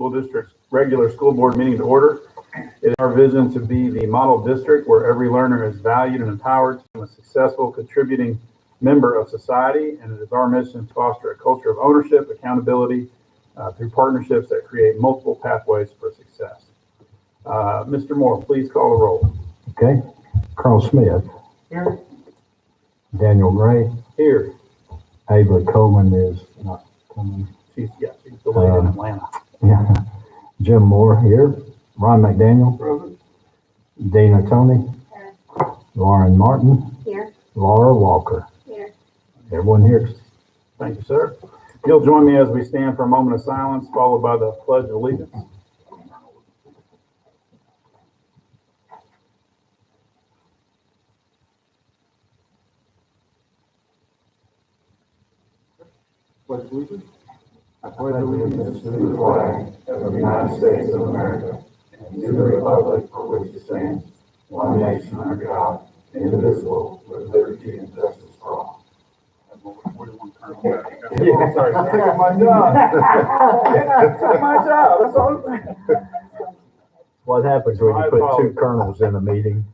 School District's regular school board meeting to order. It is our vision to be the model district where every learner is valued and empowered to become a successful, contributing member of society, and it is our mission to foster a culture of ownership, accountability, through partnerships that create multiple pathways for success. Mr. Moore, please call the roll. Okay. Carl Smith. Here. Daniel Gray. Here. Ava Coleman is not coming. She's delayed in Atlanta. Yeah. Jim Moore here. Ron McDaniel. Present. Dana Tony. Here. Lauren Martin. Here. Laura Walker. Here. Everyone here. Thank you, sir. You'll join me as we stand for a moment of silence, followed by the Pledge of Allegiance. Pledge allegiance. I pledge allegiance to the flag of the United States of America and to the republic for which it stands, one nation under God, indivisible, with liberty and justice for all. Yeah, sorry. Took my job. Took my job. That's all. What happens when you put two colonels in a meeting?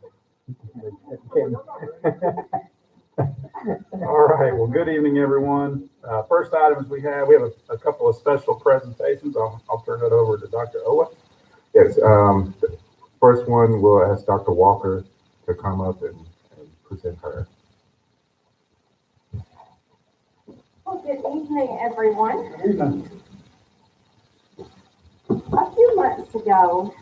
All right. Well, good evening, everyone. First items we have a couple of special presentations. I'll turn it over to Dr. Owa. Yes. First one, we'll ask Dr. Walker to come up and present her. Well, good evening, everyone. Good evening. A few months ago,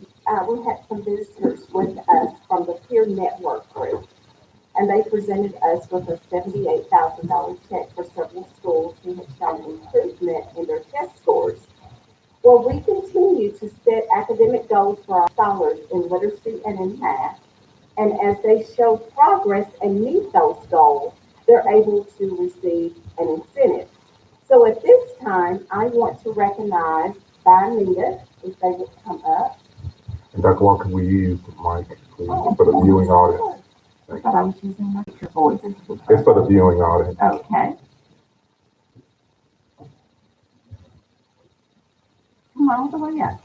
we had some visitors with us from the Peer Network Group, and they presented us with a $78,000 check for several schools who had shown improvement in their test scores. Well, we continue to set academic goals for our scholars in literacy and in math, and as they show progress and meet those goals, they're able to receive an incentive. So at this time, I want to recognize Anita, if they would come up. And Dr. Walker, will you use the mic, please, for the viewing audience? I thought I was using my picture voice. It's for the viewing audience. Okay. Come on, the way up.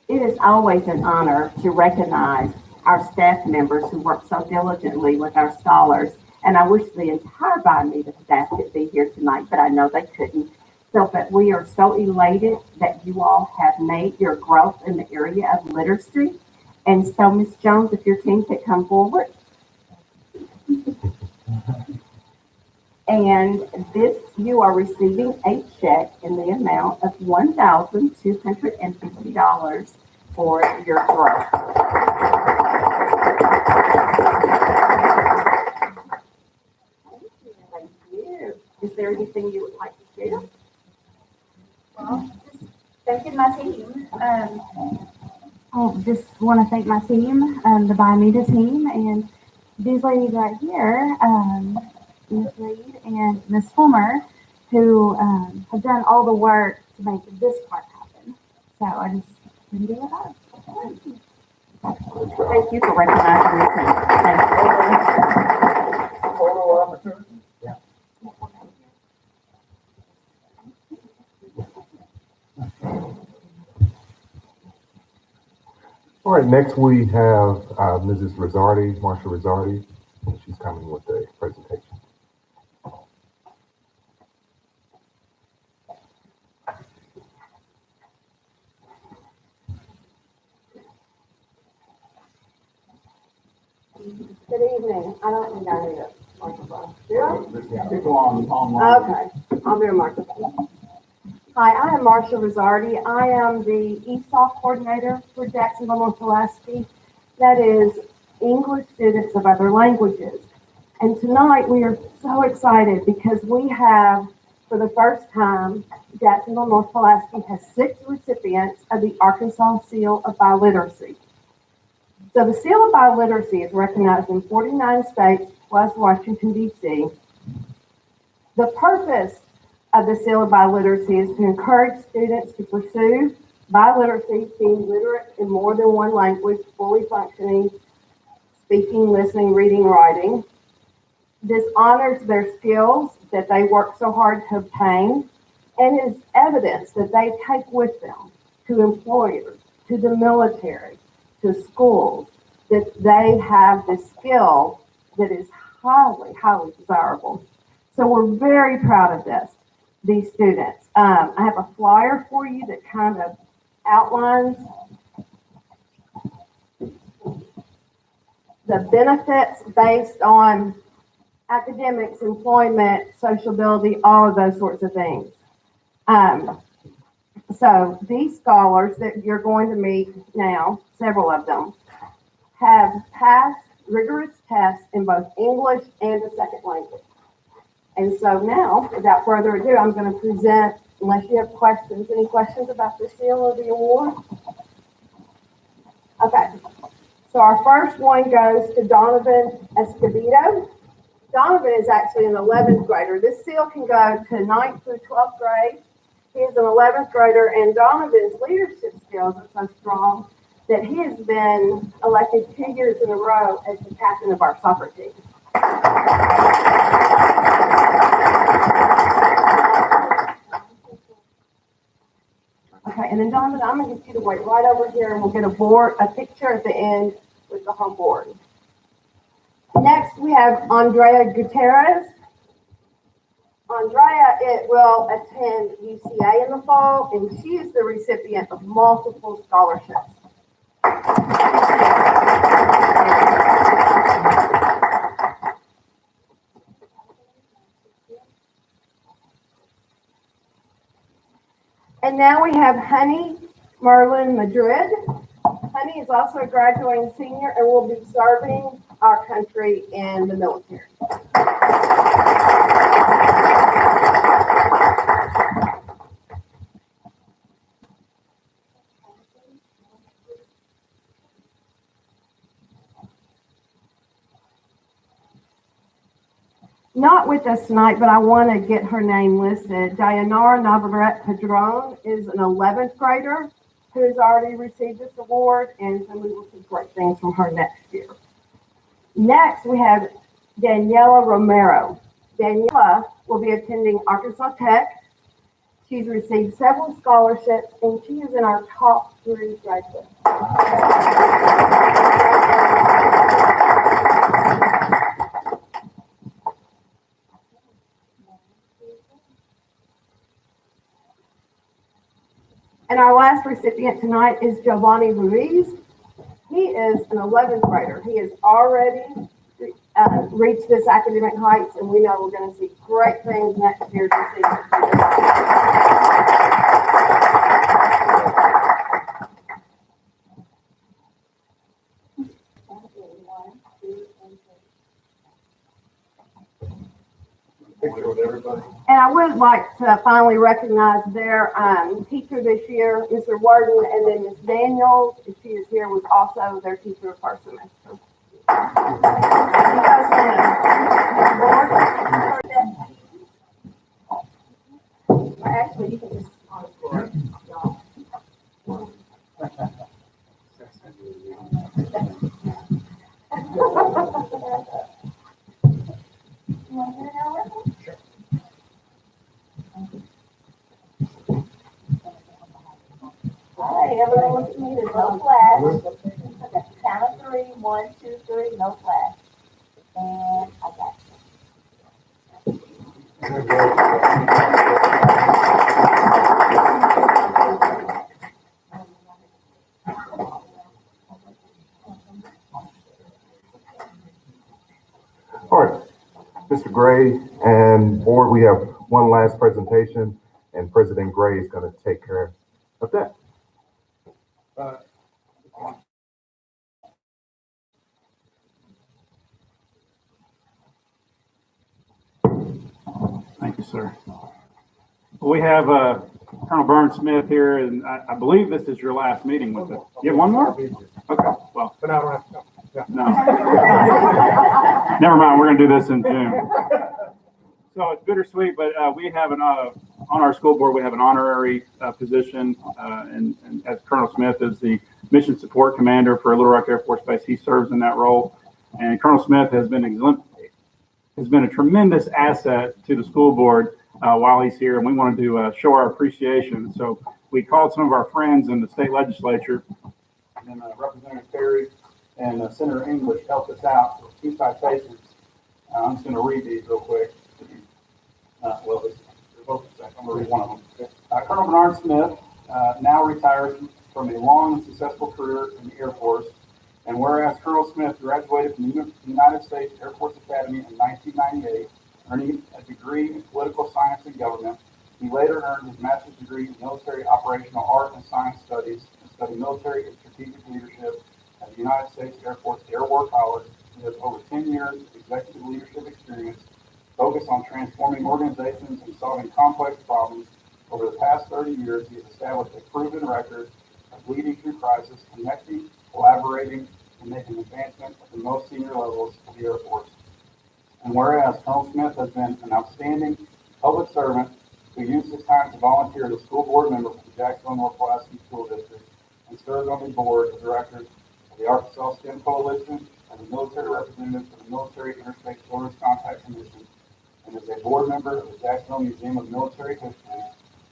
It is always an honor to recognize our staff members who work so diligently with our scholars. And I wish the entire Anita staff could be here tonight, but I know they couldn't. So, but we are so elated that you all have made your growth in the area of literacy. And so, Ms. Jones, if your team could come forward. And this, you are receiving a check in the amount of $1,250 for your growth. Thank you. Is there anything you would like to share? Well, just thanking my team. Just want to thank my team, the Anita team, and these ladies right here, Ms. Reed and Ms. Fulmer, who have done all the work to make this part happen. So I just couldn't do it without them. Thank you for recognizing your team. Thank you. Photo opportunity. Yeah. All right, next we have Mrs. Rizzardi, Marsha Rizzardi, and she's coming with a presentation. Good evening. I don't think I need a microphone. People online. Okay, I'll do a microphone. Hi, I am Marsha Rizzardi. I am the ESOL coordinator for Jacksonville North Pulaski. That is English students of other languages. And tonight we are so excited because we have, for the first time, Jacksonville North Pulaski has 6 recipients of the Arkansas Seal of Biliteracy. So the Seal of Biliteracy is recognized in 49 states plus Washington, D.C. The purpose of the Seal of Biliteracy is to encourage students to pursue biliteracy, being literate in more than one language, fully functioning, speaking, listening, reading, writing. This honors their skills that they work so hard to obtain, and is evidence that they take with them to employers, to the military, to schools, that they have the skill that is highly, highly desirable. So we're very proud of these students. I have a flyer for you that kind of outlines the benefits based on academics, employment, sociability, all of those sorts of things. So these scholars that you're going to meet now, several of them, have passed rigorous tests in both English and a second language. And so now, without further ado, I'm going to present, unless you have questions, any questions about the seal or the award? Okay. So our first one goes to Donovan Escobedo. Donovan is actually an 11th grader. This seal can go to 9th through 12th grade. He is an 11th grader, and Donovan's leadership skills are so strong that he has been elected 2 years in a row as the captain of our soccer team. Okay, and then Donovan, I'm going to get you to wait right over here, and we'll get a picture at the end with the home board. Next, we have Andrea Gutierrez. Andrea will attend UCA in the fall, and she is the recipient of multiple scholarships. And now we have Honey Merlin Madrid. Honey is also a graduating senior and will be serving our country in the military. Not with us tonight, but I want to get her name listed. Dayanara Navarrete Padron is an 11th grader who has already received this award, and so we will see great things from her next year. Next, we have Daniela Romero. Daniela will be attending Arkansas Tech. She's received several scholarships, and she is in our top 3 graduates. And our last recipient tonight is Giovanni Ruiz. He is an 11th grader. He has already reached this academic heights, and we know we're going to see great things next year to see. Picture with everybody. And I would like to finally recognize their teacher this year, Mr. Warden, and then Ms. Daniels, if she is here, was also their teacher of first semester. Actually, you can just on the floor. All right, everyone look at me, there's no flash. Okay, count of 3, 1, 2, 3, no flash. And I got All right, Mr. Gray and board, we have one last presentation, and President Gray is going to take care of that. Thank you, sir. We have Colonel Burns Smith here, and I believe this is your last meeting with us. You have one more? Okay, well. But I don't have to. No. Never mind, we're going to do this in June. So it's bittersweet, but we have on our school board, we have an honorary position, and as Colonel Smith is the Mission Support Commander for Little Rock Air Force Base. He serves in that role. And Colonel Smith has been a tremendous asset to the school board. while he's here, and we wanted to show our appreciation. So we called some of our friends in the state legislature, and Representative Perry and Senator English helped us out with 2 citations. I'm just going to read these real quick. Well, they're both the same. I'm going to read one of them. Colonel Bernard Smith now retires from a long and successful career in the Air Force. And whereas Colonel Smith graduated from the United States Air Force Academy in 1998, earning a degree in political science and government, he later earned his master's degree in military operational art and science studies and studied military and strategic leadership at the United States Air Force Air War College. He has over 10 years of executive leadership experience focused on transforming organizations and solving complex problems. Over the past 30 years, he has established a proven record of leading through crisis, connecting, collaborating, and making advancement at the most senior levels of the Air Force. And whereas Colonel Smith has been an outstanding public servant who used his time to volunteer as a school board member for the Jacksonville North Pulaski School District and served on the board of directors of the Arkansas STEM Coalition and the military representative for the Military Interstate Children's Contact Commission, and is a board member of the Jacksonville Museum of Military History.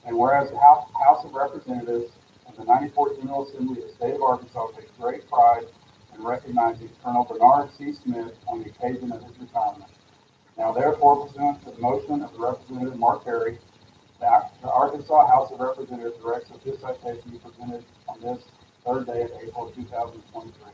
And whereas the House of Representatives and the 94th General Assembly of the State of Arkansas takes great pride in recognizing Colonel Bernard C. Smith on the occasion of his retirement. Now therefore, pursuant to the motion of the Representative Mark Perry, the Arkansas House of Representatives directs that this citation be presented on this 3rd day of April 2023.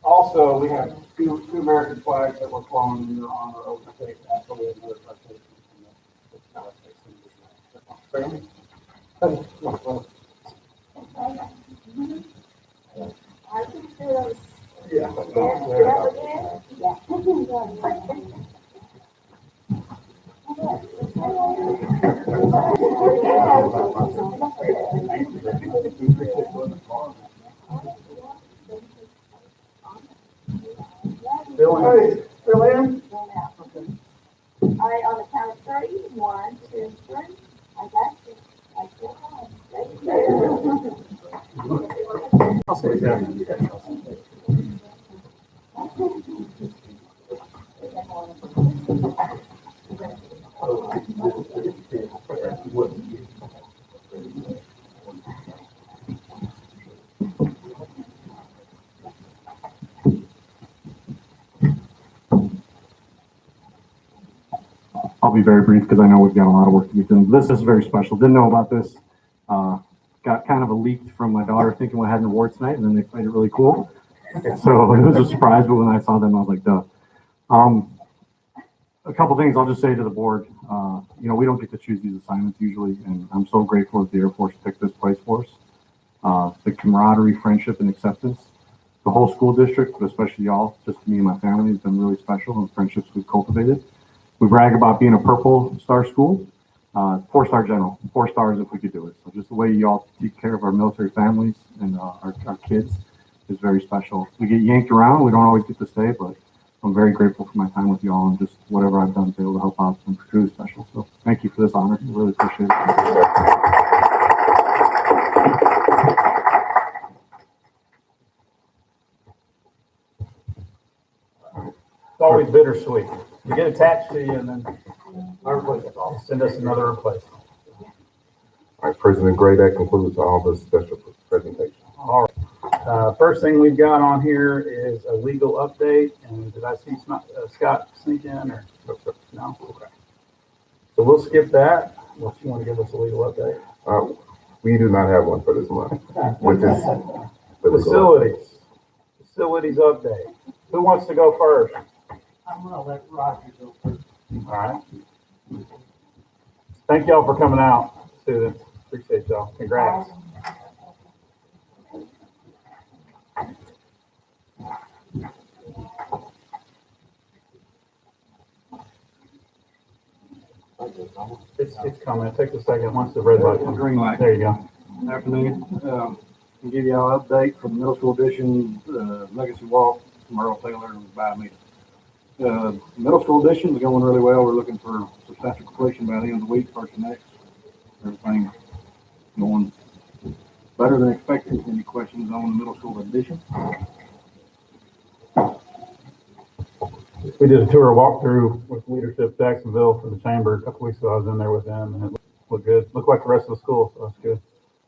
Also, we have two American flags that were flown in your honor over the state. So we have another citation All right, on the count of 3, 1, 2, 3. I got you. I feel fine. Thank I'll be very brief because I know we've got a lot of work to be done. This is very special. Didn't know about this. Got kind of a leak from my daughter thinking we had an award tonight, and then they played it really cool. So it was a surprise, but when I saw them, I was like, duh. A couple things I'll just say to the board. We don't get to choose these assignments usually, and I'm so grateful that the Air Force picked this place for us. The camaraderie, friendship, and acceptance. The whole school district, but especially y'all, just me and my family, has been really special, and friendships we've cultivated. We brag about being a Purple Star school, 4-star general, 4 stars if we could do it. So just the way y'all take care of our military families and our kids is very special. We get yanked around. We don't always get to stay, but I'm very grateful for my time with y'all and just whatever I've done to be able to help out. It's been truly special. So thank you for this honor. I really appreciate it. It's always bittersweet. You get attached to you, and then send us another replacement. All right, President Gray, that concludes all the special presentation. All right. First thing we've got on here is a legal update. And did I see Scott sneak in or no? Okay. So we'll skip that. Unless you want to give us a legal update. We do not have one for this month, which is facilities update. Who wants to go first? I'm gonna let Roger go first. All right. Thank y'all for coming out, students. Appreciate y'all. Congrats. It's coming. It takes a second once the red light comes. Green light. There you go. Afternoon. I'll give you an update from the middle school edition, legacy walk from Earl Taylor and by me. Middle school addition is going really well. We're looking for substantial completion by the end of the week, first and next. Everything going better than expected. Any questions on the middle school addition? We did a tour walkthrough with leadership Jacksonville for the chamber a couple weeks ago. I was in there with them and it looked good. Looked like the rest of the school, so that's good.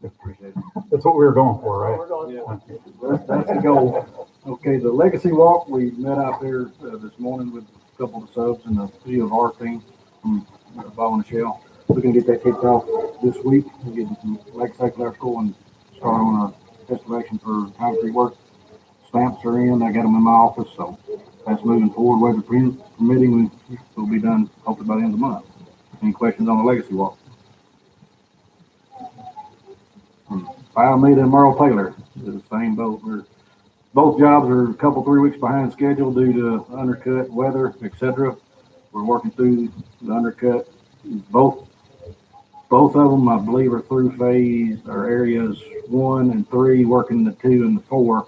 Appreciate it. That's what we were going for, right? Yeah, that's the goal. Okay, the legacy walk, we met out there this morning with a couple of the subs and a few of our team from Ball and Shell. We're gonna get that kicked off this week. We're getting some legacy for our school and start on a estimation for concrete work. Stamps are in. I got them in my office, so that's moving forward. Weather permitting, we'll be done hopefully by the end of the month. Any questions on the legacy walk? Biomeda and Merle Taylor is the same boat. Both jobs are a couple, 3 weeks behind schedule due to undercut, weather, etc. We're working through the undercut. Both of them, I believe, are through phase or areas 1 and 3, working the 2 and the 4.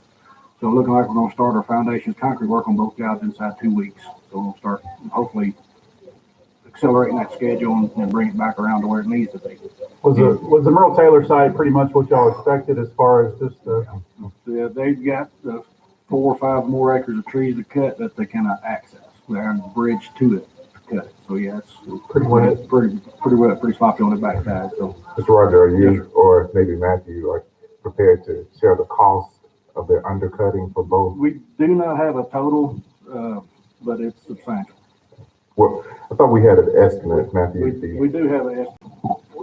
So looking like we're going to start our foundations concrete work on both jobs inside 2 weeks. So we'll start hopefully accelerating that schedule and bring it back around to where it needs to be. Was the Merle Taylor side pretty much what y'all expected as far as just Yeah, they've got 4 or 5 more acres of trees to cut that they cannot access. They're on the bridge to it to cut it. So yeah, it's pretty wet? Pretty wet, pretty sloppy on the backside. So Mr. Roger, are you or maybe Matthew are prepared to share the cost of their undercutting for both? we do not have a total, but it's substantial. Well, I thought we had an estimate, Matthew. We do have an estimate.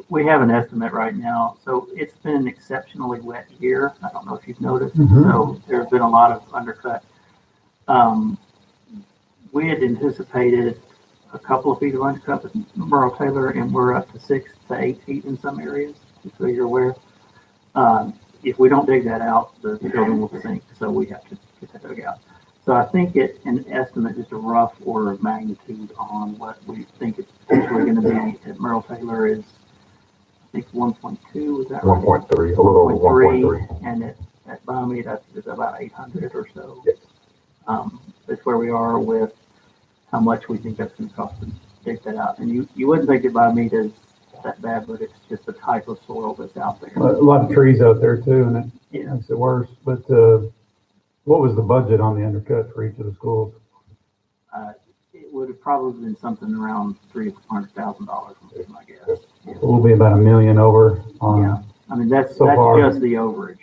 We have an estimate right now. So it's been an exceptionally wet year. I don't know if you've noticed. Mhm. So there's been a lot of undercut. We had anticipated a couple of feet of undercut with Merle Taylor, and we're up to 6 to 8 feet in some areas, just so you're aware. If we don't dig that out, the building will sink. So we have to get that dug out. So I think an estimate, just a rough order of magnitude on what we think it's potentially going to be at Merle Taylor is, I think 1.2, is that right? 1.3, a little over 1.3. And at Bami, that's about 800 or so. Yes. That's where we are with how much we think that's going to cost to dig that out. And you wouldn't think that Bami is that bad, but it's just the type of soil that's out there. a lot of trees out there too, and it Yeah. makes it worse. But what was the budget on the undercut for each of the schools? It would have probably been something around $300,000, would be my guess. Yeah. We'll be about $1 million over on. Yeah. I mean, that's So far. just the overage.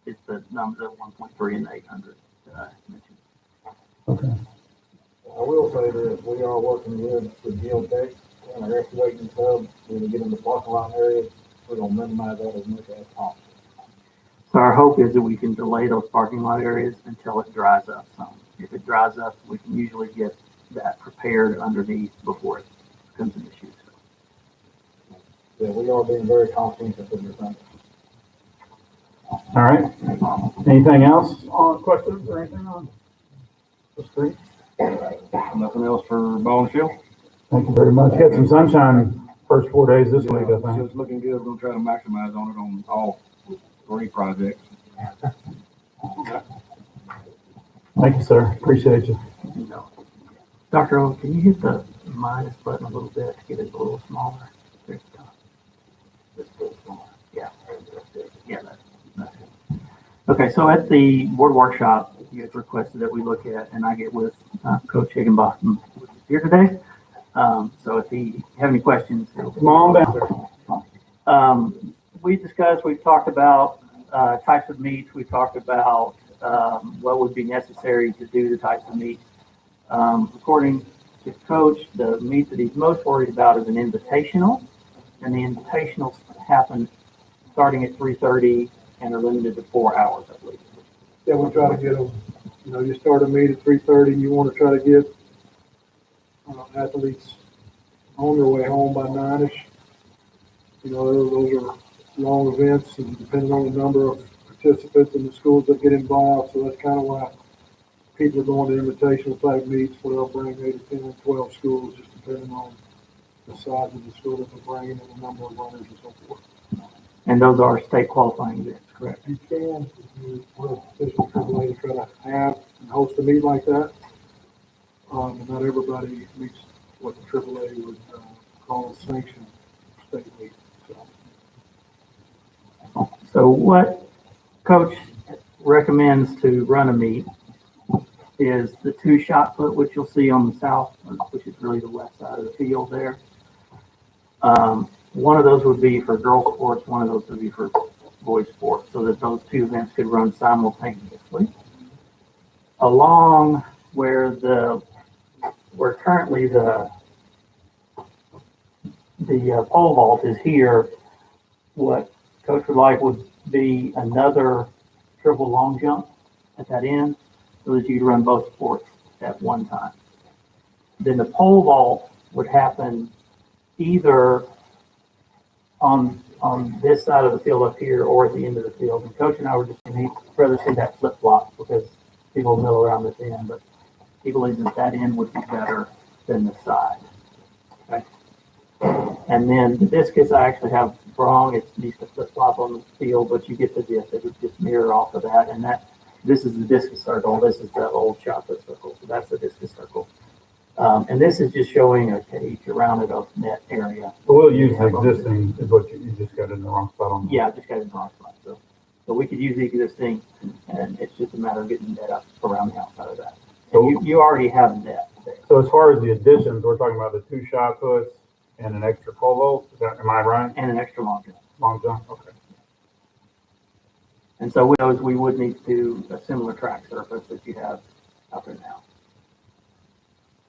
It's the number, the 1.3 and the 800 that I mentioned. Okay. I will say that we are working with geotech and our excavating sub when we get in the parking lot area. We're gonna minimize that as much as possible. So our hope is that we can delay those parking lot areas until it dries up some. If it dries up, we can usually get that prepared underneath before it becomes an issue. Yeah, we are being very conscientious of your thing. All right. Anything else on questions or anything on the street? Nothing else for Ball and Shell? Thank you very much. Got some sunshine first 4 days this week, I It's think. just looking good. We're gonna try to maximize on it on all 3 projects. Thank you, sir. Appreciate you. You know, Dr. Owen, can you hit the minus button a little bit to get it a little smaller? There's the top. Just a little smaller. Yeah. Yeah, that's good. Okay, so at the board workshop, you guys requested that we look at, and I get with Coach Higginbotham here today. So if you have any questions, Come on down. we've talked about types of meets. We talked about what would be necessary to do the types of meets. According to Coach, the meet that he's most worried about is an invitational, and the invitationals happen starting at 3:30 and are limited to 4 hours, I believe. Yeah, we'll try to get them, you start a meet at 3:30, you want to try to get athletes on their way home by 9-ish. Those are long events, and depending on the number of participants and the schools that get involved, so that's kind of why people are going to invitational type meets where they'll bring 8, 10, and 12 schools, just depending on the size of the school that they're bringing and the number of runners and so forth. And those are state qualifying events, correct? You can, if you want to petition AAA to try to have and host a meet like that. And not everybody meets what the AAA would, call sanctioned state meet, so. So what Coach recommends to run a meet is the 2-shot put, which you'll see on the south, which is really the west side of the field there. One of those would be for girls sports, one of those would be for boys sports, so that those two events could run simultaneously. Along where currently the pole vault is here, what Coach would like would be another triple long jump at that end, so that you could run both sports at one time. Then the pole vault would happen either on this side of the field up here or at the end of the field. And Coach and I were just, he'd rather see that flip flop because people mill around this end, but he believes that end would be better than the side. Okay. And then the discus, I actually have wrong. It needs to flip flop on the field, but you get the gist. It would just mirror off of that. And this is the discus circle. This is the old shot put circle. So that's the discus circle. And this is just showing a cage around it of net area. But we'll use the existing, is what you just got in the wrong spot on. Yeah, I just got it in the wrong spot. So we could use the existing, and it's just a matter of getting net up around the outside of that. And you already have net there. So as far as the additions, we're talking about the 2 shot puts and an extra pole vault. Am I right? And an extra long jump. Long jump, okay. And so with those, we would need to do a similar track surface that you have out there now.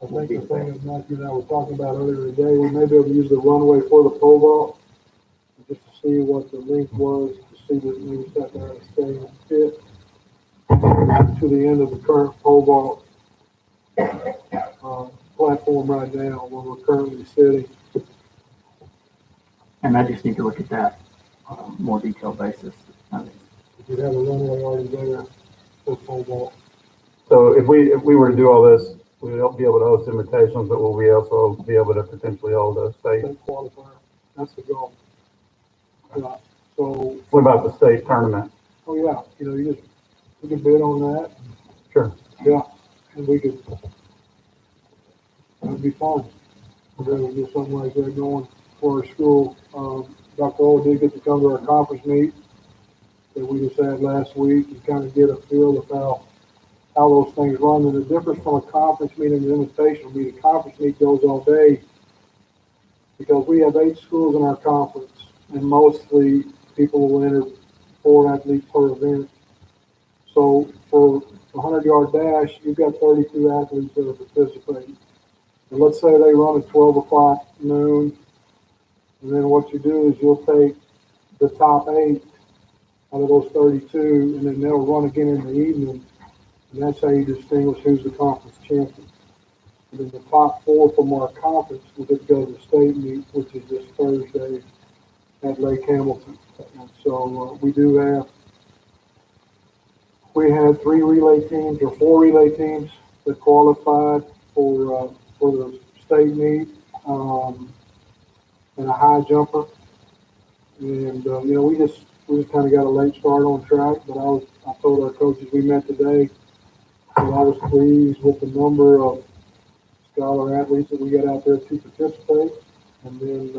I think the thing that Matthew and I were talking about earlier today, we may be able to use the runway for the pole vault, just to see what the length was, to see that maybe sat there and stay and fit to the end of the current pole vault platform right now where we're currently sitting. And I just need to look at that on a more detailed basis. You'd have a runway already there for pole vault. So if we were to do all this, we would be able to host invitations, but will we also be able to potentially hold a state? State qualifier, that's the goal. Yeah, so. What about the state tournament? Oh, yeah, we could bid on that. Sure. Yeah, and that'd be fun. We're gonna get something like that going for our school. Dr. O did get to come to our conference meet that we just had last week and kind of get a feel of how those things run. And the difference from a conference meet and an invitational meet, a conference meet goes all day because we have 8 schools in our conference and mostly people will enter 4 athletes per event. So for a 100-yard dash, you've got 32 athletes that are participating. And let's say they run at 12 o'clock noon, and then what you do is you'll take the top 8 out of those 32, and then they'll run again in the evening, and that's how you distinguish who's the conference champion. And then the top 4 from our conference will get to go to the state meet, which is this Thursday at Lake Hamilton. And so we had 3 relay teams or 4 relay teams that qualified for the state meet, and a high jumper. And, we just kind of got a late start on track, but I told our coaches we met today that I was pleased with the number of scholar athletes that we got out there to participate, and then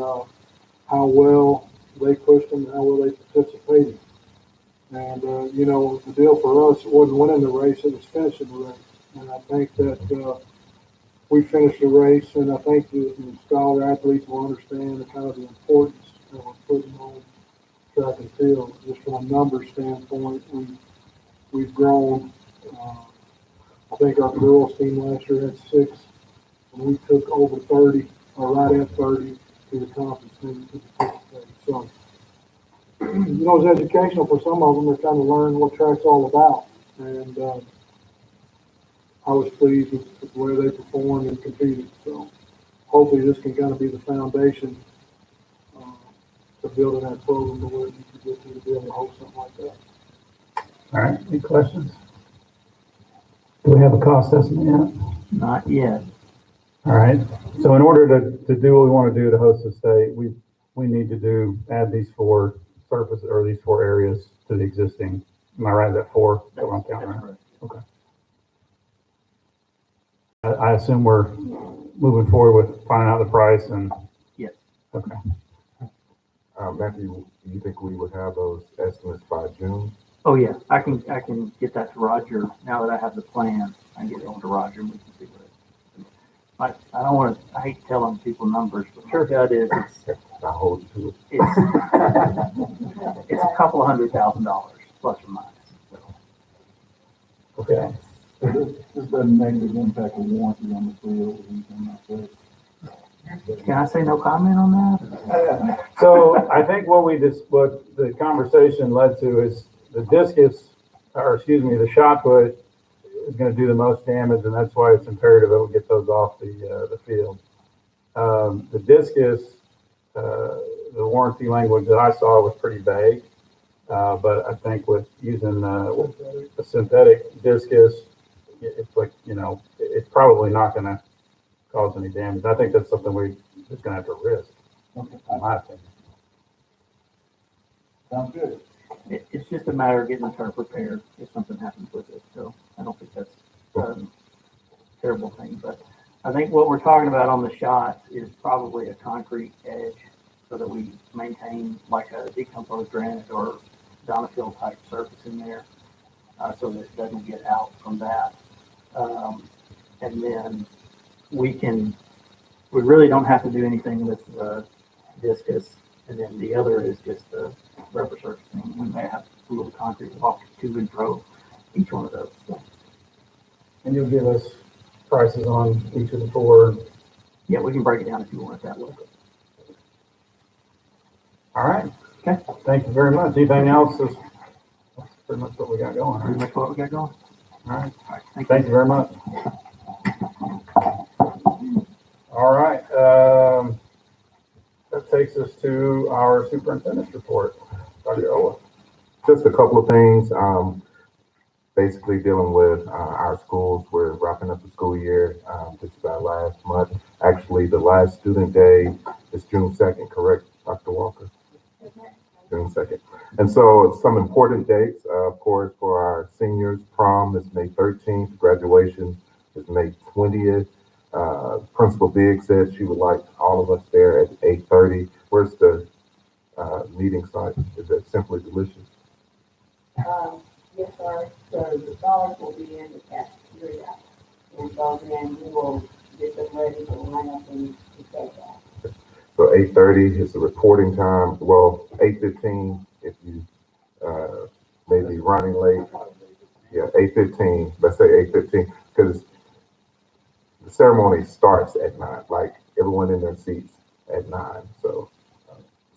how well they pushed them and how well they participated. And, the deal for us wasn't winning the race, it was finishing the race. And I think that we finished the race, and I think the scholar athletes will understand the kind of the importance that we're putting on track and field. Just from a number standpoint, we've grown. I think our girls team last year had 6, and we took over 30, or right at 30, to the conference team to participate. So, it's educational for some of them. They're trying to learn what track's all about, and I was pleased with the way they performed and competed. So hopefully this can kind of be the foundation to building that program to where you can get to be able to host something like that. All right, any questions? Do we have a cost estimate yet? Not yet. All right, so in order to do what we want to do to host the state, we need to add these 4 surfaces or these 4 areas to the existing. Am I right? That 4? That I'm counting, right? Correct. Okay. I assume we're moving forward with finding out the price and. Yes. Okay. Matthew, do you think we would have those estimates by June? Oh, yeah, I can get that to Roger. Now that I have the plan, I can get it over to Roger and we can see what it. I don't want to, I hate telling people numbers, but my gut is I'll hold you to it. it's a couple of $100,000 plus or minus. So, Okay. This doesn't negatively impact the warranty on the field or anything like that. can I say no comment on that? So I think what the conversation led to is the discus, or excuse me, the shot put is going to do the most damage, and that's why it's imperative that we get those off the field. The discus, the warranty language that I saw was pretty vague, but I think with using a synthetic discus, it's like, it's probably not going to cause any damage. I think that's something we're just going to have to risk, in my opinion. Sounds good. It's just a matter of getting the turf repaired if something happens with it. So I don't think that's a terrible thing. But I think what we're talking about on the shots is probably a concrete edge so that we maintain like a decomposed granite or Donafield type surface in there so that it doesn't get out from that. And then we really don't have to do anything with the discus. And then the other is just the rubber surfacing. We may have a little concrete walk to and fro each one of those. So. And you'll give us prices on each of the four. Yeah, we can break it down if you want it that way. All right. Okay. Thank you very much. Anything else? That's pretty much what we got going. Pretty much what we got going. All right. All right. Thank you very much. All right. That takes us to our superintendent's report. Dr. Ola. Just a couple of things, basically dealing with our schools. We're wrapping up the school year. This is our last month. Actually, the last student day is June 2nd, correct, Dr. Walker? June 2nd. And so some important dates, of course, for our seniors, prom is May 13th, graduation is May 20th. Principal Biggs said she would like all of us there at 8:30. Where's the meeting site? Is it Simply Delicious? Yes, sir. So the scholars will be in the cafeteria. And so then we will get them ready to line up and take that. So 8:30 is the reporting time. Well, 8:15 if you may be running late. Yeah, 8:15. Let's say 8:15 because the ceremony starts at 9. Like everyone in their seats at 9. So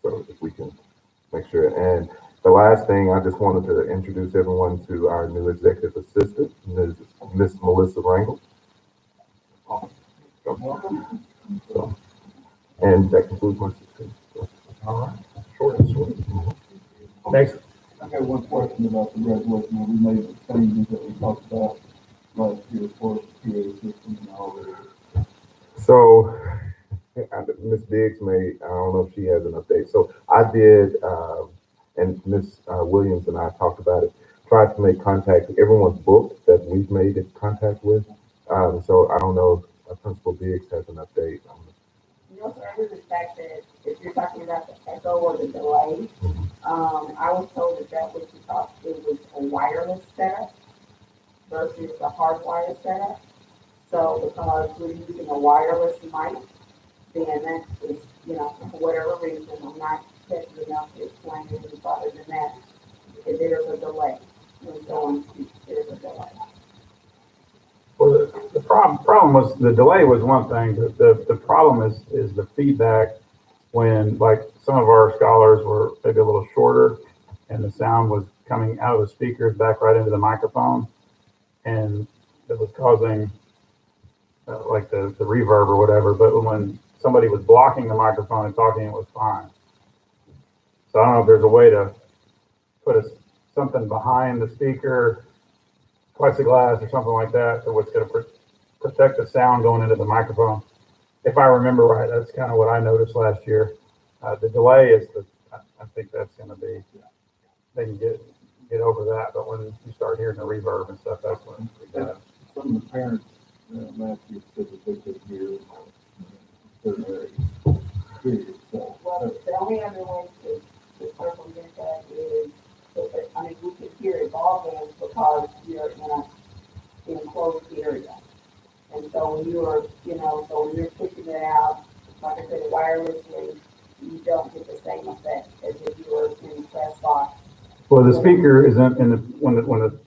if we can make sure. And the last thing, I just wanted to introduce everyone to our new executive assistant, Miss Melissa Rangel. So, and that concludes my speech. All right. Short and sweet. Next. I got one question about the graduation. We made the changes that we talked about last year for the PA system and all that. So, Ms. Biggs I don't know if she has an update. So I did, and Ms. Williams and I talked about it, tried to make contact with everyone's book that we've made in contact with. So I don't know if Principal Biggs has an update on it. No, sir, with the fact that if you're talking about the echo or the delay, I was told that was because it was a wireless setup versus a hardwired setup. So because we're using a wireless mic, then that is, for whatever reason, I'm not technical enough to explain it any further than that. If there's a delay, when someone speaks, there's a delay. Well, the problem was the delay was one thing. The problem is the feedback when, like, some of our scholars were maybe a little shorter and the sound was coming out of the speakers back right into the microphone, and it was causing like the reverb or whatever. But when somebody was blocking the microphone and talking, it was fine. So I don't know if there's a way to put something behind the speaker, plexiglass or something like that, so what's going to protect the sound going into the microphone. If I remember right, that's kind of what I noticed last year. The delay is I think that's going to be, they can get over that, but when you start hearing the reverb and stuff, that's when Some of the parents Matthew specifically here, certain areas. Period. So, Well, the only other way to circumvent that is, I mean, we can hear it all because you're in a enclosed area. And so when you're, so when you're pushing it out, like I said, wirelessly, you don't get the same effect as if you were in press box. Well, the speaker isn't in the, when the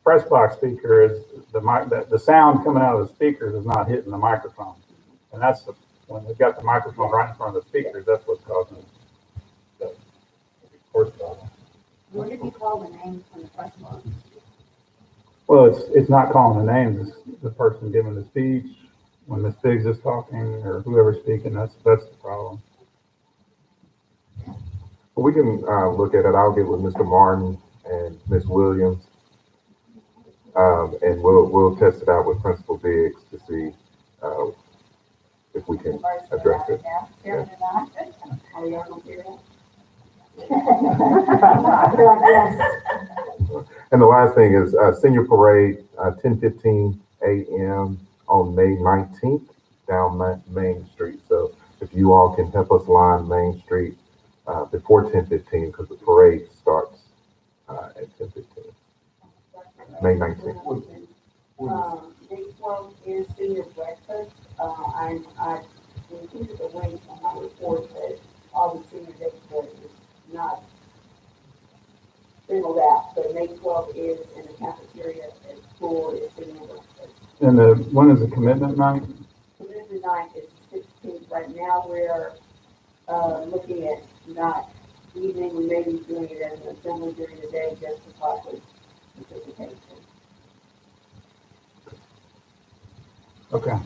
press box speaker is, the sound coming out of the speakers is not hitting the microphone. And that's when they've got the microphone right in front of the speakers, that's what's causing the horse problem. What did you call the name from the press box? Well, it's not calling the names, it's the person giving the speech, when Ms. Biggs is talking, or whoever's speaking, that's the problem. We can look at it. I'll get with Mr. Martin and Ms. Williams, and we'll test it out with Principal Biggs to see if we can address it. Yeah. Are you on period? And the last thing is senior parade, 10:15 a.m. on May 19th down Main Street. So if you all can help us line Main Street before 10:15, because the parade starts at 10:15. May 19th. Day 12 is senior breakfast. I included the link on my report that all the senior day is not singled out, but May 12 is in the cafeteria at school is senior breakfast. And when is the commitment night? Community night is the 16th. Right now, we're looking at not evening. We may be doing it as an assembly during the day just for public participation. Okay.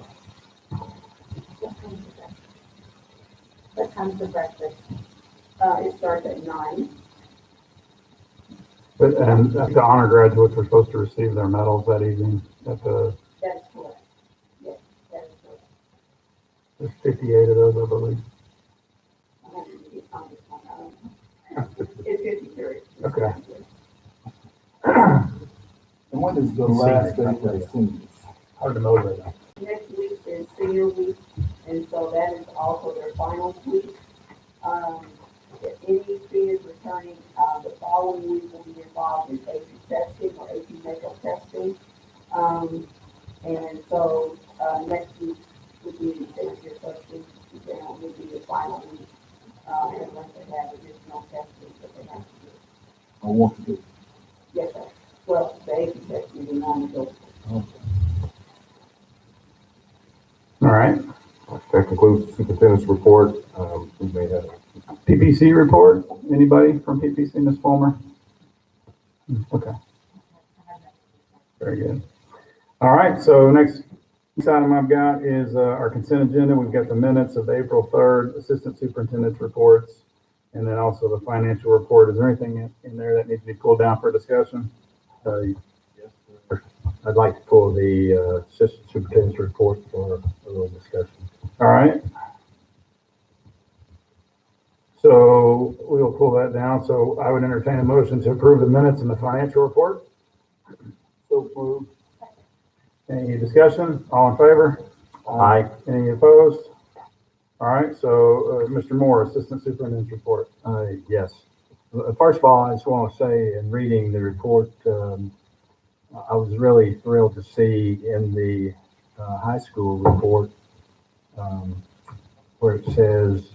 What time's the breakfast? It starts at 9. And the honor graduates are supposed to receive their medals that evening at the, That is correct. Yes, that is correct. there's 58 of those, I believe. I don't need to get on this one. I don't know. It's 53. Okay. and when is the last day for the seniors? Hard to motivate them. Next week is senior week, and so that is also their finals week. If any seniors returning, the following week will be involved in AP testing or AP makeup testing. And so, next week would be, to answer your question, then would be the final week, unless they have additional testing that they have to do. I want to do. Yes, sir. Well, the AP testing is non-negotiable. All right. That concludes the superintendent's report. We may have PPC report. Anybody from PPC, Ms. Fulmer? Okay. Very good. All right. So next item I've got is our consent agenda. We've got the minutes of the April 3rd assistant superintendent's reports, and then also the financial report. Is there anything in there that needs to be pulled down for discussion? Yes, sir. I'd like to pull the assistant superintendent's report for a little discussion. All right. So we'll pull that down. So I would entertain a motion to approve the minutes and the financial report. So moved. Any discussion? All in favor? Aye. Any opposed? All right. So Mr. Moore, assistant superintendent's report. Yes. First of all, I just want to say in reading the report, I was really thrilled to see in the high school report where it says,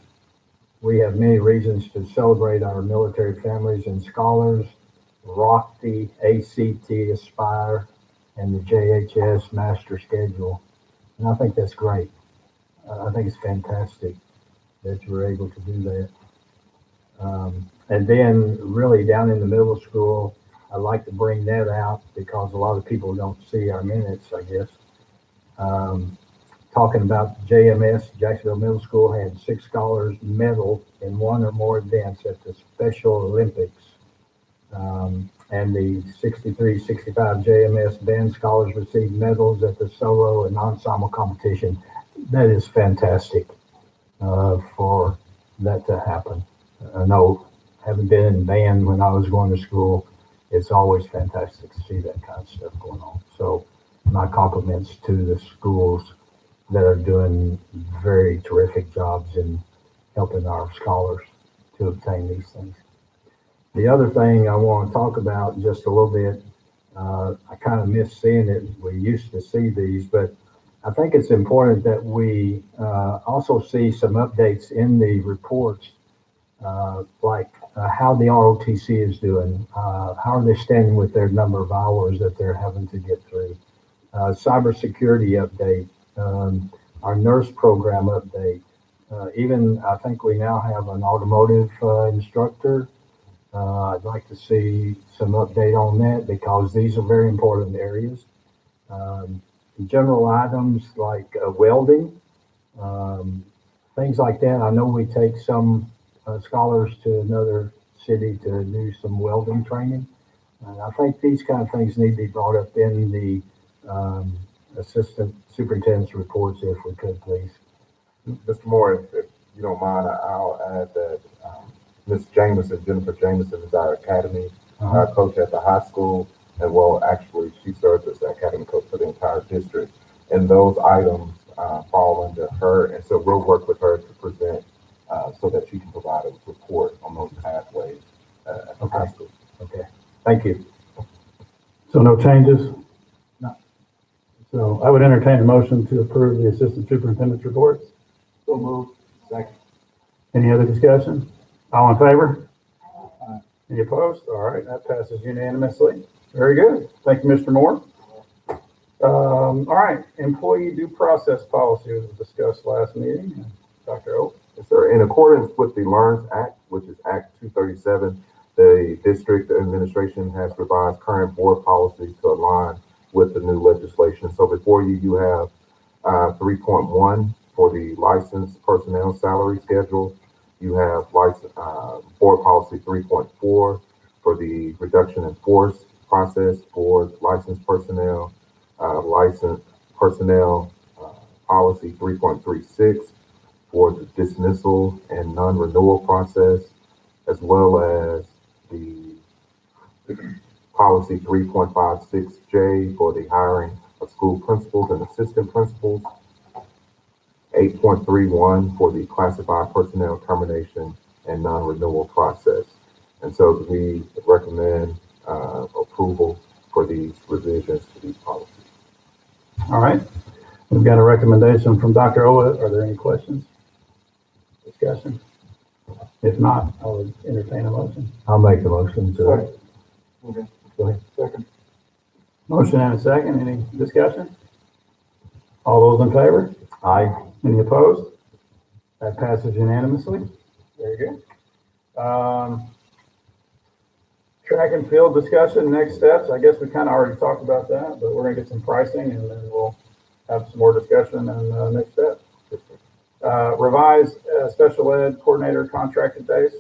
we have many reasons to celebrate our military families and scholars, rock the ACT Aspire, and the JHS Master Schedule. And I think that's great. I think it's fantastic that you were able to do that. And then really down in the middle school, I like to bring that out because a lot of people don't see our minutes, I guess. Talking about JMS, Jacksonville Middle School had 6 scholars medal in one or more events at the Special Olympics. And the 63-65 JMS band scholars received medals at the solo and ensemble competition. That is fantastic for that to happen. I know, having been in band when I was going to school, it's always fantastic to see that kind of stuff going on. So my compliments to the schools that are doing very terrific jobs in helping our scholars to obtain these things. The other thing I want to talk about just a little bit, I kind of miss seeing it. We used to see these, but I think it's important that we also see some updates in the reports, like how the ROTC is doing, how are they standing with their number of hours that they're having to get through, cybersecurity update, our nurse program update. Even I think we now have an automotive instructor. I'd like to see some update on that because these are very important areas. General items like welding, things like that. I know we take some scholars to another city to do some welding training. And I think these kind of things need to be brought up in the assistant superintendent's reports if we could, please. Mr. Moore, if you don't mind, I'll add that Ms. Jameson, Jennifer Jameson, is our academy coach at the high school. And well, actually, she serves as the academy coach for the entire district. And those items fall under her. And so we'll work with her to present so that she can provide a report on those pathways at the high school. Okay, thank you. So no changes? No. So I would entertain a motion to approve the assistant superintendent's reports. So moved. Second. Any other discussion? All in favor? Any opposed? All right, that passes unanimously. Very good. Thank you, Mr. Moore. All right, employee due process policy was discussed last meeting. Dr. O. Yes, sir. In accordance with the LEARNS Act, which is Act 237, the district administration has revised current board policy to align with the new legislation. So before you, you have 3.1 for the licensed personnel salary schedule. You have board policy 3.4 for the reduction in force process for licensed personnel, licensed personnel policy 3.36 for the dismissal and non-renewal process, as well as the policy 3.56J for the hiring of school principals and assistant principals, 8.31 for the classified personnel termination and non-renewal process. And so we recommend approval for these revisions to these policies. All right, we've got a recommendation from Dr. Owa. Are there any questions? Discussion? If not, I would entertain a motion. I'll make the motion to. Okay. Go ahead. Second. Motion and a second. Any discussion? All those in favor? Aye. Any opposed? That passes unanimously. Very good. Track and field discussion, next steps. I guess we kind of already talked about that, but we're going to get some pricing and then we'll have some more discussion and next steps. Revised special ed coordinator contracted days.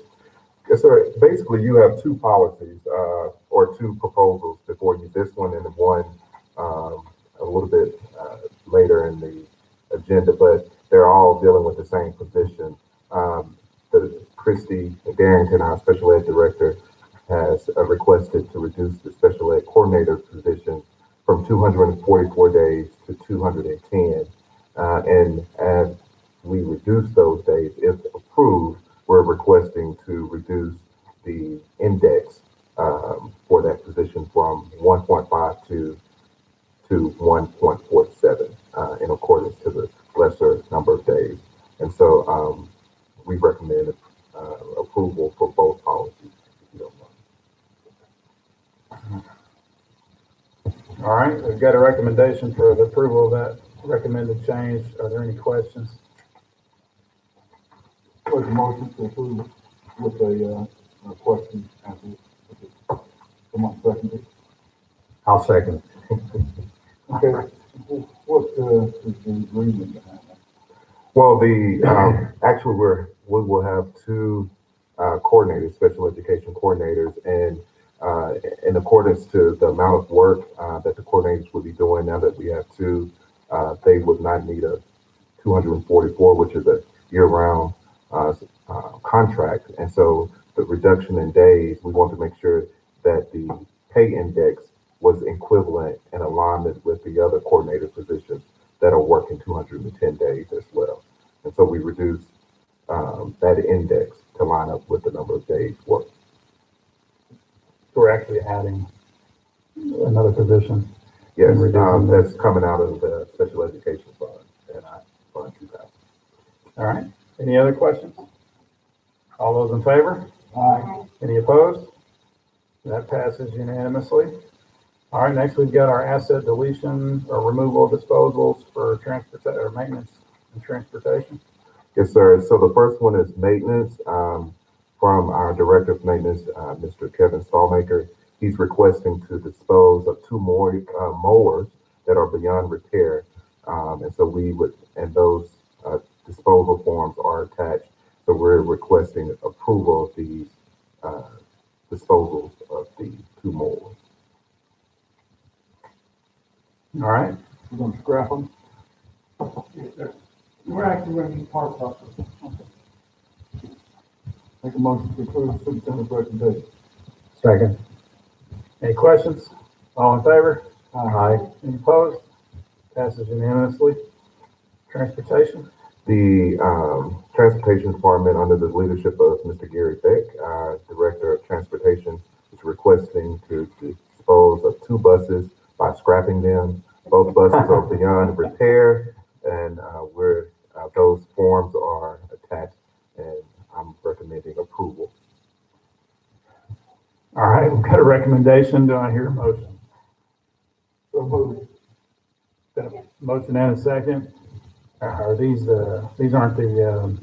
Yes, sir. Basically, you have two policies or two proposals before you. This one and the one a little bit later in the agenda, but they're all dealing with the same position. Christy Darrington, our special ed director, has requested to reduce the special ed coordinator position from 244 days to 210. And as we reduce those days, if approved, we're requesting to reduce the index for that position from 1.52 to 1.47 in accordance to the lesser number of days. And so we recommend approval for both policies, if you don't mind. All right, we've got a recommendation for the approval of that recommended change. Are there any questions? Make a motion to approve with a question after. Someone second it. I'll second. Okay. What's the reason behind that? Well, the actually we will have two coordinators, special education coordinators, and in accordance to the amount of work that the coordinators will be doing now that we have two, they would not need a 244, which is a year-round contract. And so the reduction in days, we want to make sure that the pay index was equivalent and alignment with the other coordinator positions that are working 210 days as well. And so we reduced that index to line up with the number of days worked. We're actually adding another position. Yes, And reducing that's coming out of the special education fund and I fund 2000. All right. Any other questions? All those in favor? Aye. Any opposed? That passes unanimously. All right, next we've got our asset deletion or removal disposals for transportation or maintenance and transportation. Yes, sir. So the first one is maintenance from our director of maintenance, Mr. Kevin Stallmaker. He's requesting to dispose of 2 more mowers that are beyond repair. And so those disposal forms are attached. So we're requesting approval of these disposals of the 2 mowers. All right. We're gonna scrap them. We're actually gonna need parts off of them. Make a motion to approve the superintendent's recommendation. Second. Any questions? All in favor? Aye. Any opposed? Passes unanimously. Transportation. The transportation department, under the leadership of Mr. Gary Beck, our director of transportation, is requesting to dispose of 2 buses by scrapping them. Both buses are beyond repair, and those forms are attached, and I'm recommending approval. All right, we've got a recommendation. Do I hear a motion? So moved. Got a motion and a second. Are these aren't the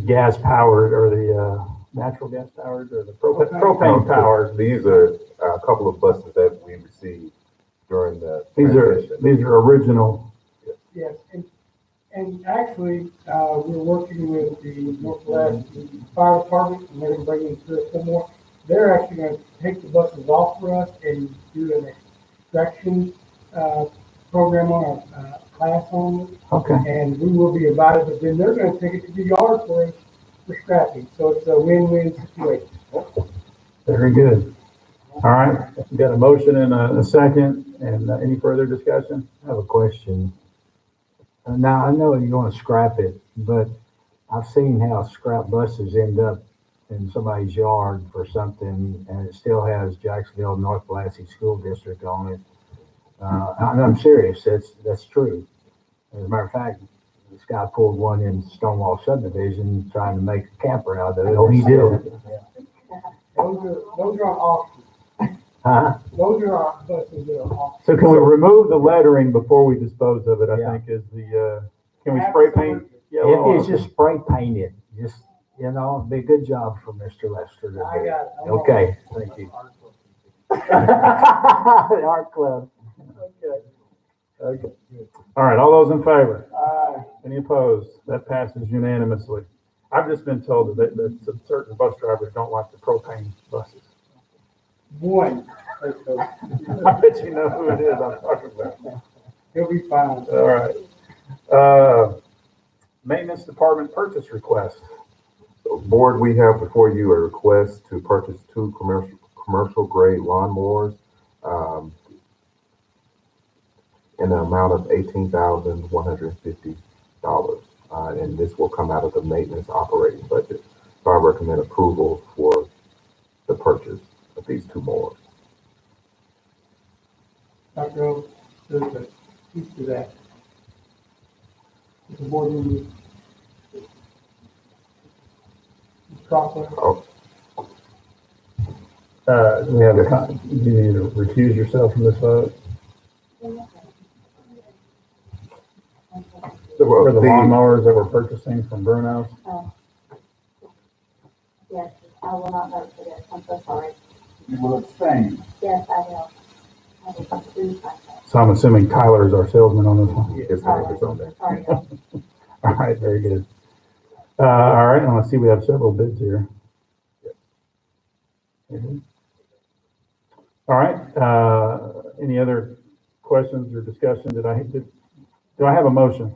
gas powered or the natural gas powered or the propane powered? These are a couple of buses that we received during the transition. These are original. Yes, and actually, we're working with the Northwest Fire Department, and they're gonna bring in 3 or 4 more. They're actually gonna take the buses off for us and do an extraction, program on a class on it. Okay. And we will be invited, but then they're gonna take it to the yard for scrapping, so it's a win-win situation. Very good. All right, we've got a motion and a second, and any further discussion? I have a question. Now, I know you're gonna scrap it, but I've seen how scrap buses end up in somebody's yard for something, and it still has Jacksonville North Pulaski School District on it. I'm serious, that's true. As a matter of fact, this guy pulled one in Stonewall subdivision trying to make a camper out of it. Oh, he did? Those are on auction. Huh? Those are our buses that are auction. So can we remove the lettering before we dispose of it? I Yeah. think is the, can we spray paint? If it's just spray painted, just, it'd be a good job for Mr. Lester to do. I got it. Okay, thank you. The art club. Okay. All right, all those in favor? Aye. Any opposed? That passes unanimously. I've just been told that certain bus drivers don't like the propane buses. One. I bet you know who it is I'm talking about. He'll be fine. All right. Maintenance department purchase request. Board, we have before you a request to purchase 2 commercial grade lawnmowers in the amount of $18,150. And this will come out of the maintenance operating budget. So I recommend approval for the purchase of these 2 mowers. Dr. O, there's a piece to that. The board member. Crawford. Oh, Do we have do you need to recuse yourself from this vote? For the lawnmowers that we're purchasing from Bruno's? Yes, I will not vote for this. I'm so sorry. You will abstain. Yes, I will. I will excuse myself. So I'm assuming Tyler is our salesman on this one? his name is on there. Sorry. All right, very good. All right, and let's see, we have several bids here. Mhm. All right, any other questions or discussion? Do I have a motion?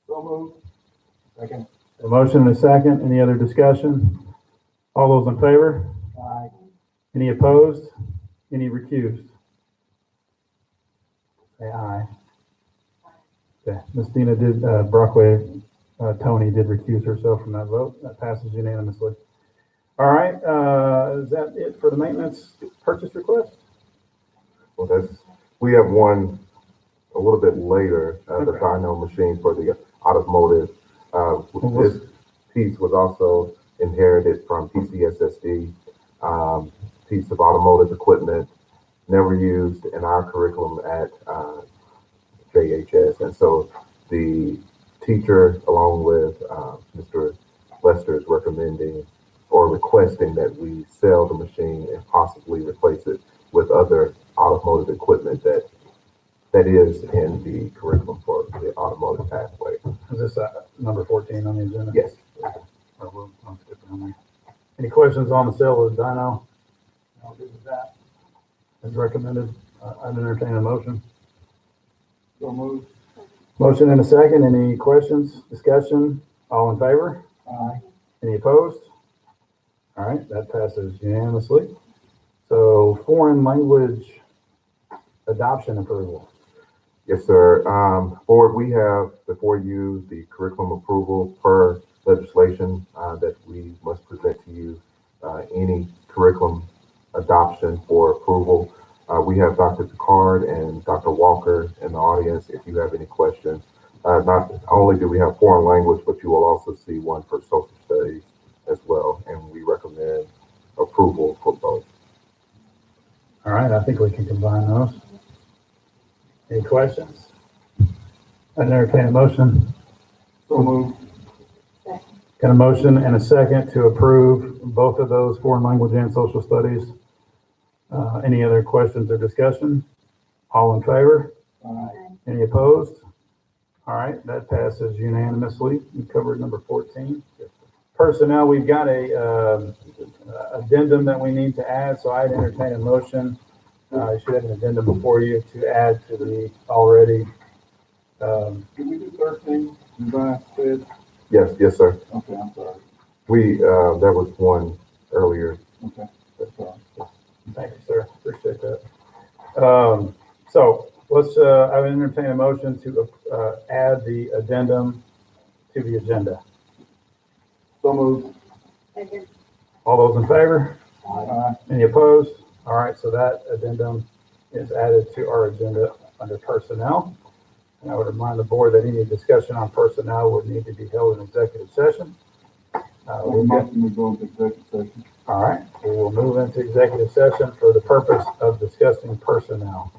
So moved. Second. A motion and a second. Any other discussion? All those in favor? Aye. Any opposed? Any recused? Say aye. Okay, Ms. Dina did, Brockway, Tony did recuse herself from that vote. That passes unanimously. All right, is that it for the maintenance purchase request? Well, we have one a little bit later, the Okay. dyno machine for the automotive. This piece was also inherited from PCSSD, piece of automotive equipment never used in our curriculum at JHS. And so the teacher, along with Mr. Lester, is recommending or requesting that we sell the machine and possibly replace it with other automotive equipment that is in the curriculum for the automotive pathway. Is this number 14 on the agenda? Yes. Or I'll skip down there. Any questions on the sale of the dyno? I'll do with that. As recommended, I'd entertain a motion. So move. Motion and a second. Any questions, discussion? All in favor? Aye. Any opposed? All right, that passes unanimously. So foreign language adoption approval. Yes, sir. Board, we have before you the curriculum approval per legislation that we must present to you any curriculum adoption for approval. We have Dr. Picard and Dr. Walker in the audience if you have any questions. Not only do we have foreign language, but you will also see one for social studies as well, and we recommend approval for both. All right, I think we can combine those. Any questions? I'd entertain a motion. So move. Got a motion and a second to approve both of those, foreign language and social studies. Any other questions or discussion? All in favor? Aye. Any opposed? All right, that passes unanimously. We covered number 14. Personnel, we've got a addendum that we need to add, so I'd entertain a motion. You should have an addendum before you to add to the already. Did we do 13? You guys said? Yes, sir. Okay, I'm sorry. There was one earlier. Okay, that's all right. Thank you, sir. Appreciate that. So let's, I would entertain a motion to add the addendum to the agenda. So move. All those in favor? Aye. Any opposed? All right, so that addendum is added to our agenda under personnel. And I would remind the board that any discussion on personnel would need to be held in executive session. We go into executive session. All right, we will move into executive session for the purpose of discussing personnel.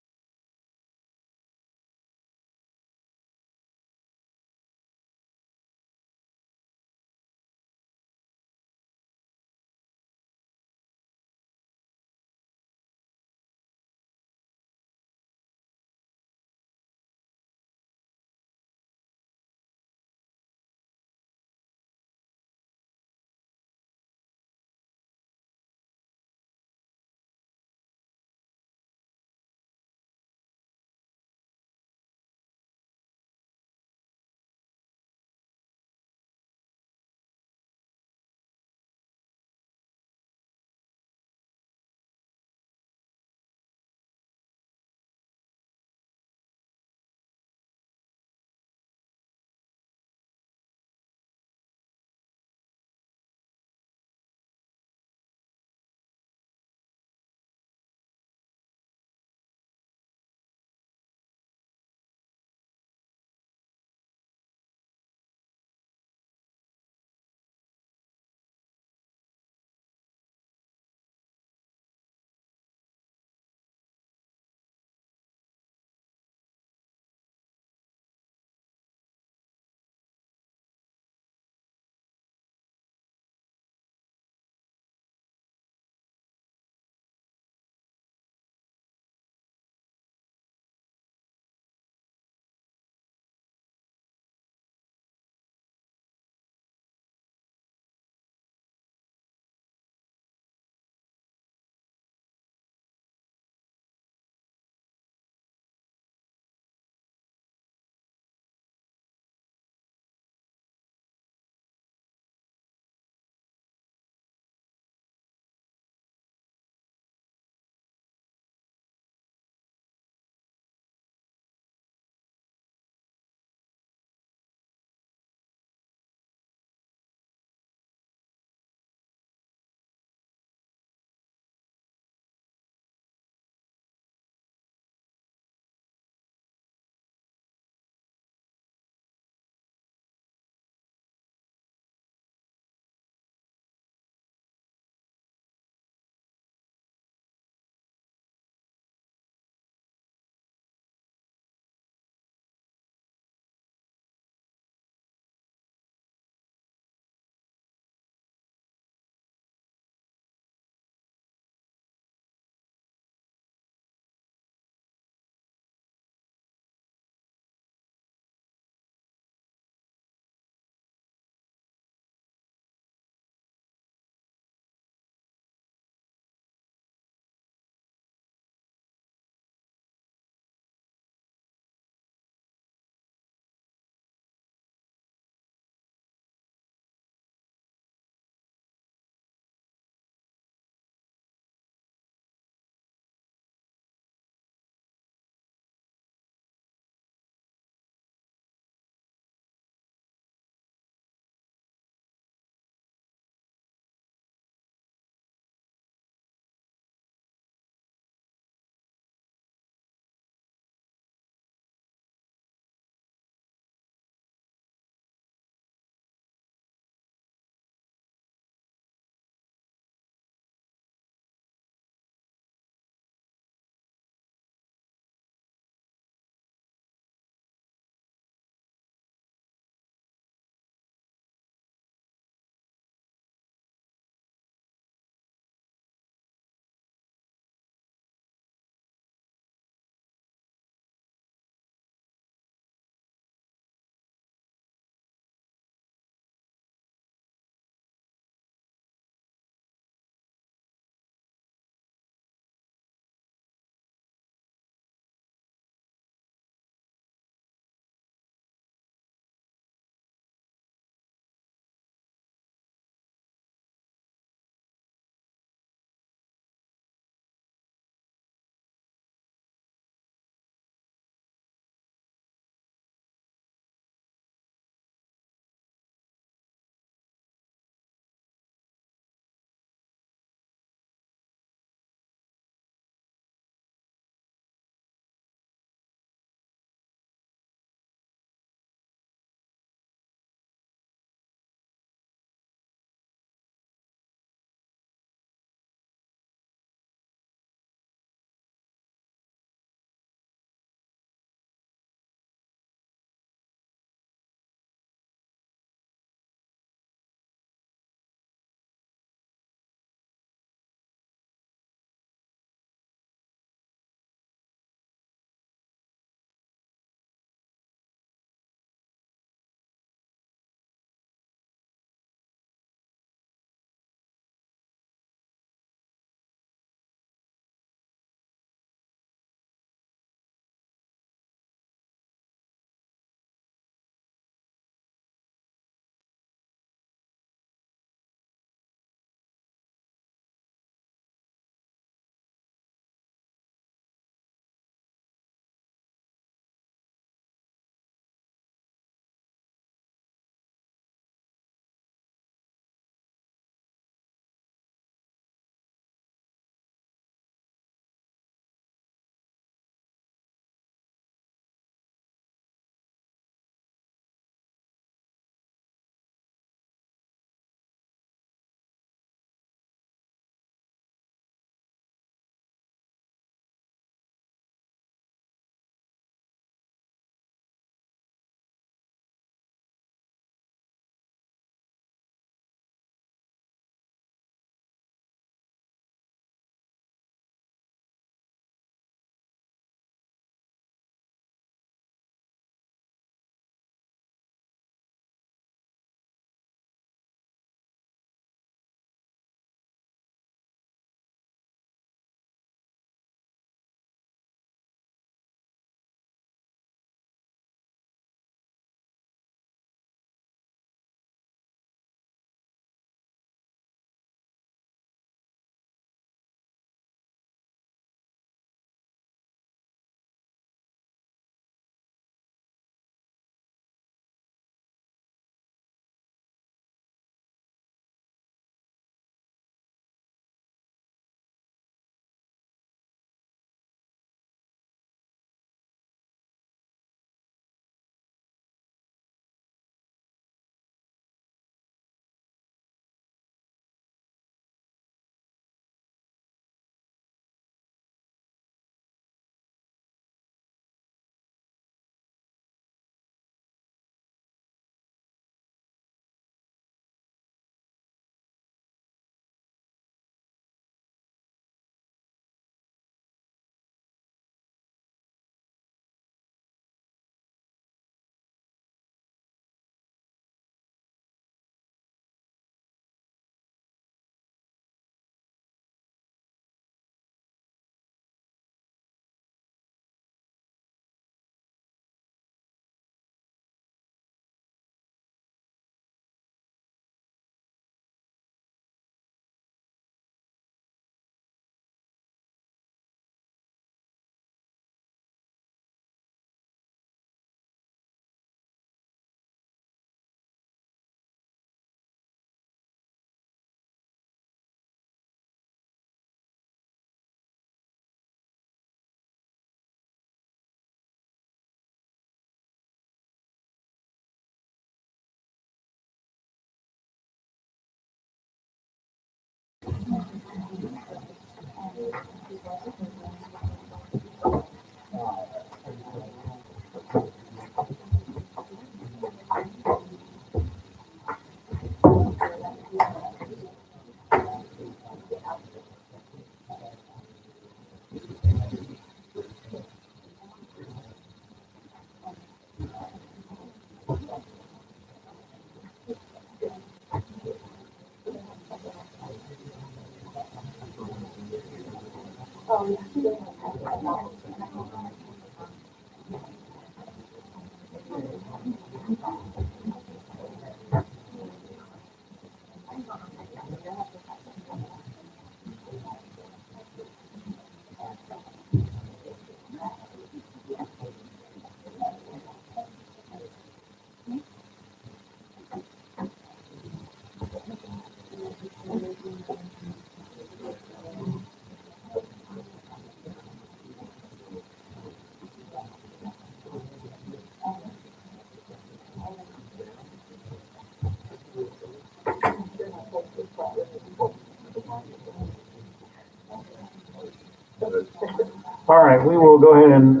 All right, we will go ahead and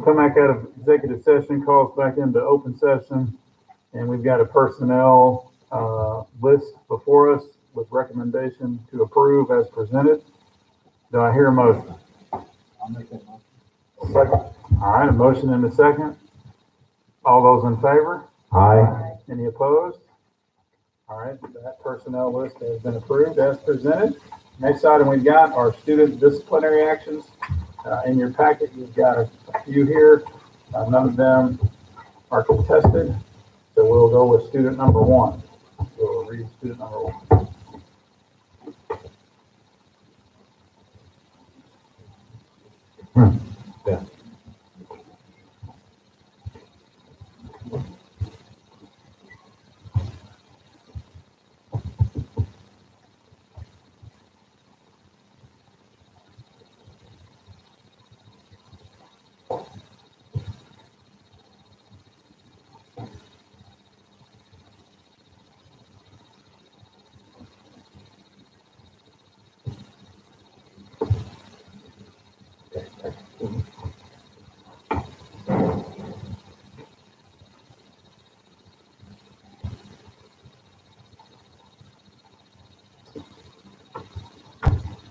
come back out of executive session, call us back into open session. And we've got a personnel list before us with recommendation to approve as presented. Do I hear a motion? I'll make that motion. Second. All right, a motion and a second. All those in favor? Aye. Any opposed? All right, that personnel list has been approved as presented. Next item we've got are student disciplinary actions. In your packet, you've got a few here. None of them are contested. So we'll go with student number one. We'll read student number one. Yeah.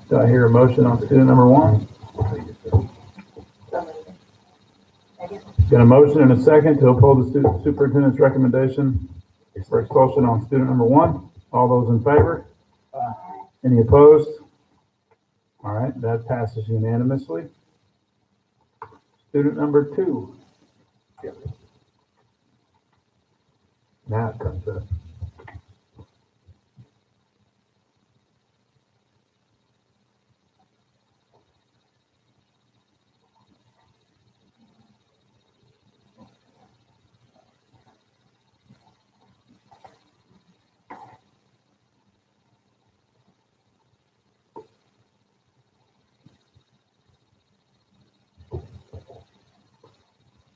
Do I hear a motion on student number one? Got a motion and a second to uphold the student superintendent's recommendation for expulsion on student number one. All those in favor? Any opposed? All right, that passes unanimously. Student number two. Now it comes up.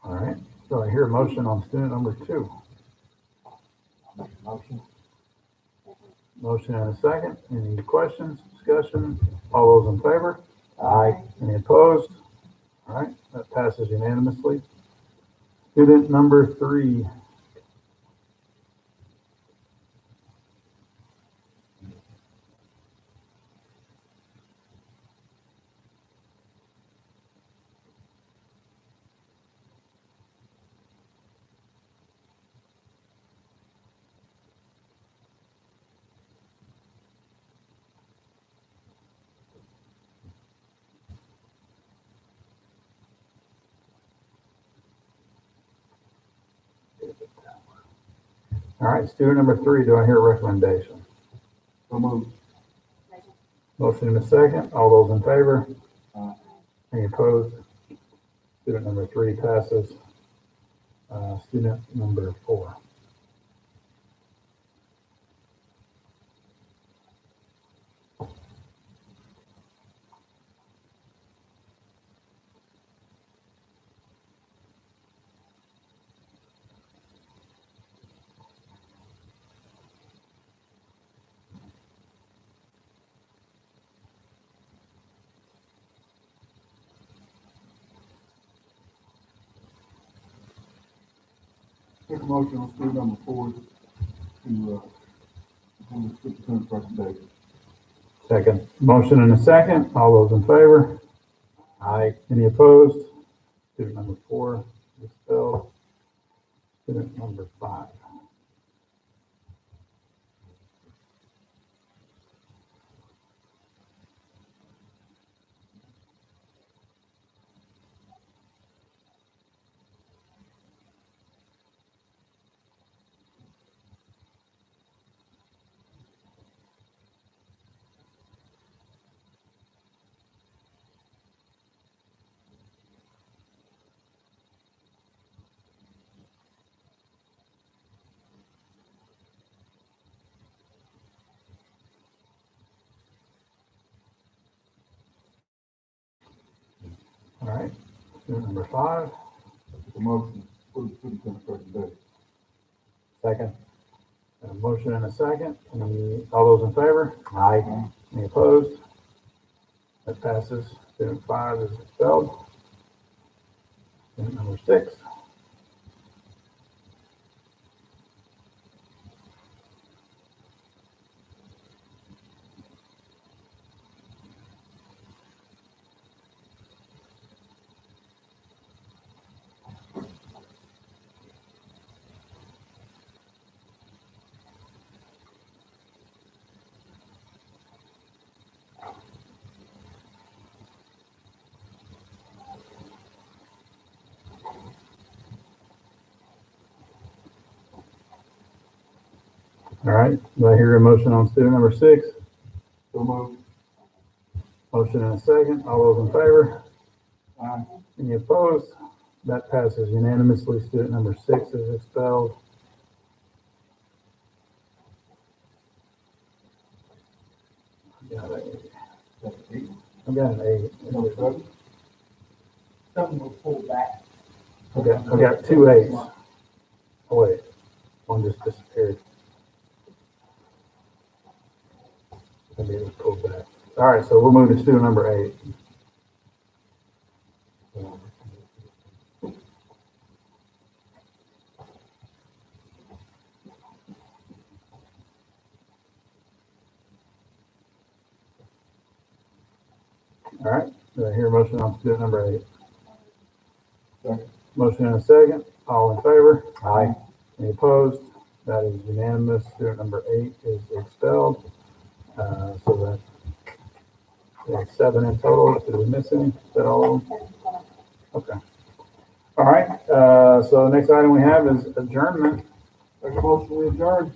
All right, so I hear a motion on student number two. Motion. Motion and a second. Any questions, discussion? All those in favor? Aye. Any opposed? All right, that passes unanimously. Student number three. All right, student number three, do I hear a recommendation? So moved. Motion and a second. All those in favor? Aye. Any opposed? Student number three passes. Student number four. Make a motion on student number 4 to, on the superintendent's recommendation. Second. Motion and a second. All those in favor? Aye. Any opposed? Student number 4 expelled. Student number 5. All right. Student number 5. Make a motion for the superintendent's recommendation. Second. A motion and a second. All those in favor? Aye. Any opposed? That passes. Student 5 is expelled. Student number 6. All right. Do I hear a motion on student number 6? So moved. Motion and a second. All those in favor? Aye. Any opposed? That passes unanimously. Student number 6 is expelled. I got an 8. Number 7. Something was pulled back. I got 2 8s. Oh, wait. One just disappeared. Maybe it was pulled back. All right, so we'll move to student number 8. All right, do I hear a motion on student number 8? Second. Motion and a second. All in favor? Aye. Any opposed? That is unanimous. Student number 8 is expelled. So that we have 7 in total. Did we miss any? Is that all of them? Okay. All right. So the next item we have is adjournment. Make a motion, we adjourn.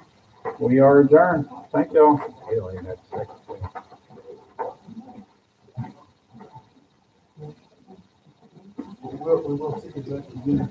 We are adjourned. Thank y'all. We will see executive again.